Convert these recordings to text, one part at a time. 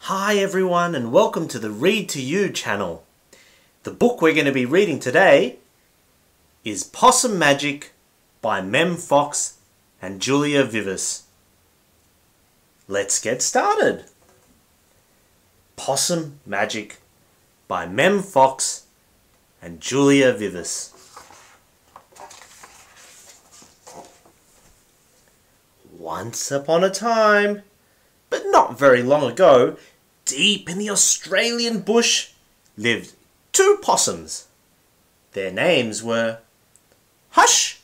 Hi everyone and welcome to the Read2U channel. The book we're going to be reading today is Possum Magic by Mem Fox and Julia Vives. Let's get started. Possum Magic by Mem Fox and Julia Vives. Once upon a time, but not very long ago, deep in the Australian bush lived two possums. Their names were Hush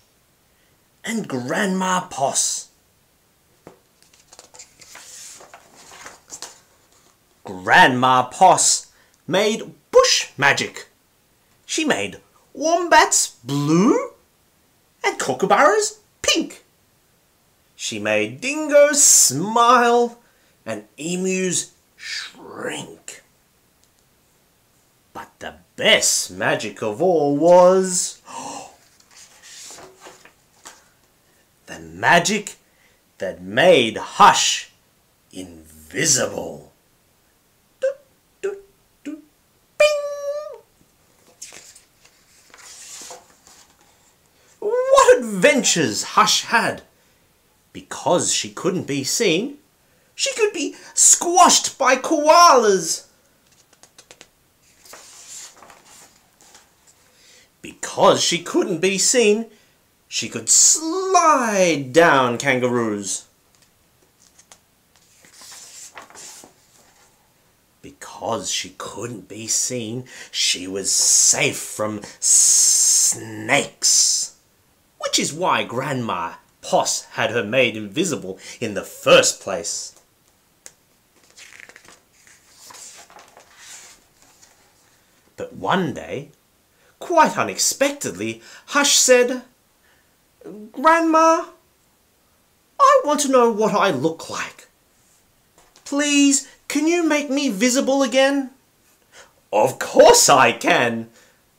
and Grandma Poss. Grandma Poss made bush magic. She made wombats blue and kookaburras pink. She made dingoes smile and emus shrink. But the best magic of all was the magic that made Hush invisible. Doot, doot, doot, bing! What adventures Hush had! Because she couldn't be seen, she could be squashed by koalas. Because she couldn't be seen, she could slide down kangaroos. Because she couldn't be seen, she was safe from snakes. Which is why Grandma Poss had her made invisible in the first place. But one day, quite unexpectedly, Hush said, "Grandma, I want to know what I look like. Please, can you make me visible again?" "Of course I can,"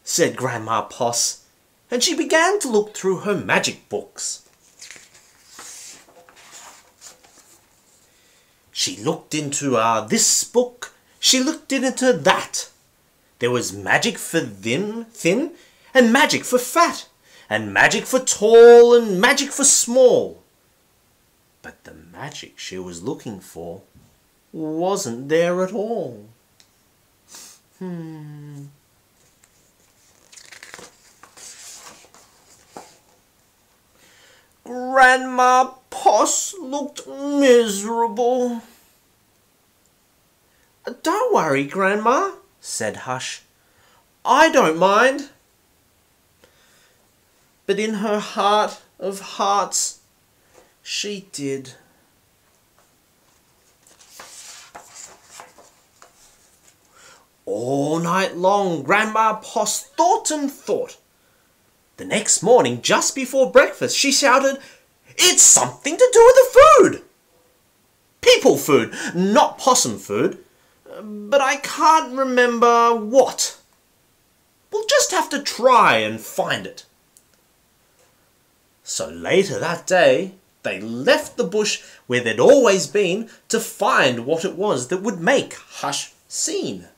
said Grandma Poss, and she began to look through her magic books. She looked into this book, she looked into that. There was magic for thin, and magic for fat, and magic for tall, and magic for small. But the magic she was looking for wasn't there at all. Grandma Poss looked miserable. "Don't worry, Grandma," said Hush. "I don't mind." But in her heart of hearts, she did. All night long, Grandma Poss thought and thought. The next morning, just before breakfast, she shouted, "It's something to do with the food! People food, not possum food. But I can't remember what. We'll just have to try and find it." So later that day, they left the bush where they'd always been to find what it was that would make Hush seen.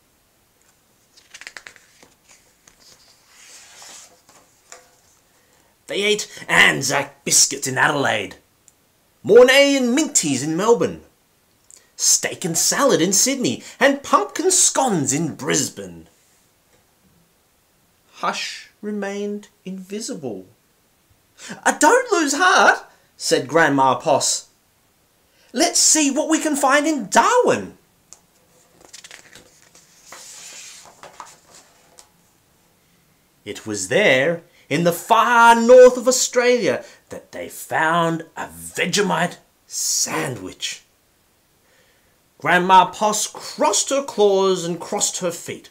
They ate Anzac biscuits in Adelaide, Mornay and Minties in Melbourne, steak and salad in Sydney, and pumpkin scones in Brisbane. Hush remained invisible. "Don't lose heart," said Grandma Poss. "Let's see what we can find in Darwin." It was there, in the far north of Australia, that they found a Vegemite sandwich. Grandma Poss crossed her claws and crossed her feet.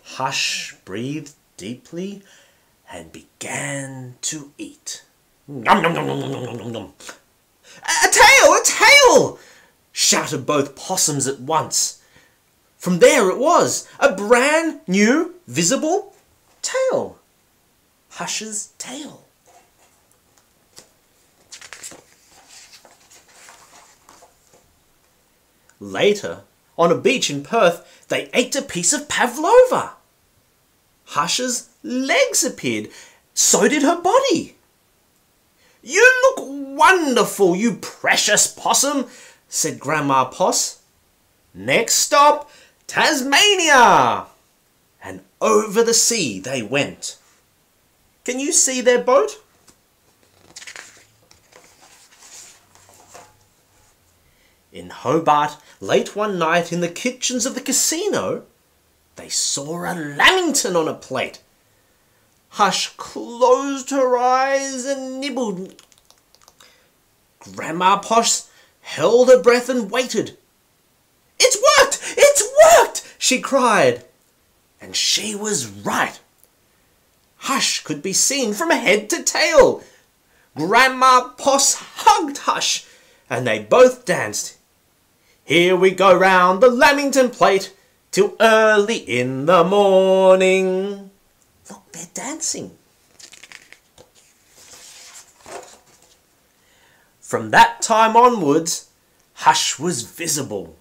Hush breathed deeply and began to eat. Nom, nom, nom, nom, nom, nom, nom. "A tail! A tail!" shouted both possums at once. From there it was, a brand new, visible tail. Hush's tail. Later, on a beach in Perth, they ate a piece of pavlova. Hush's legs appeared, so did her body. "You look wonderful, you precious possum," said Grandma Poss. "Next stop, Tasmania!" And over the sea they went. Can you see their boat? In Hobart, late one night in the kitchens of the casino, they saw a lamington on a plate. Hush closed her eyes and nibbled. Grandma Poss held her breath and waited. "It's worked! It's worked!" she cried. And she was right. Hush could be seen from head to tail. Grandma Poss hugged Hush, and they both danced. "Here we go round the lamington plate till early in the morning." Look, they're dancing. From that time onwards, Hush was visible.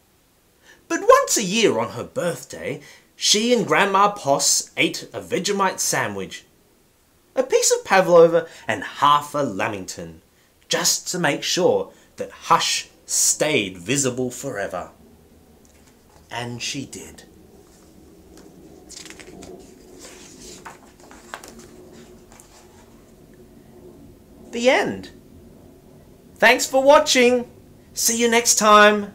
But once a year on her birthday, she and Grandma Poss ate a Vegemite sandwich, a piece of pavlova and half a lamington, just to make sure that Hush stayed visible forever. And she did. The end. Thanks for watching. See you next time.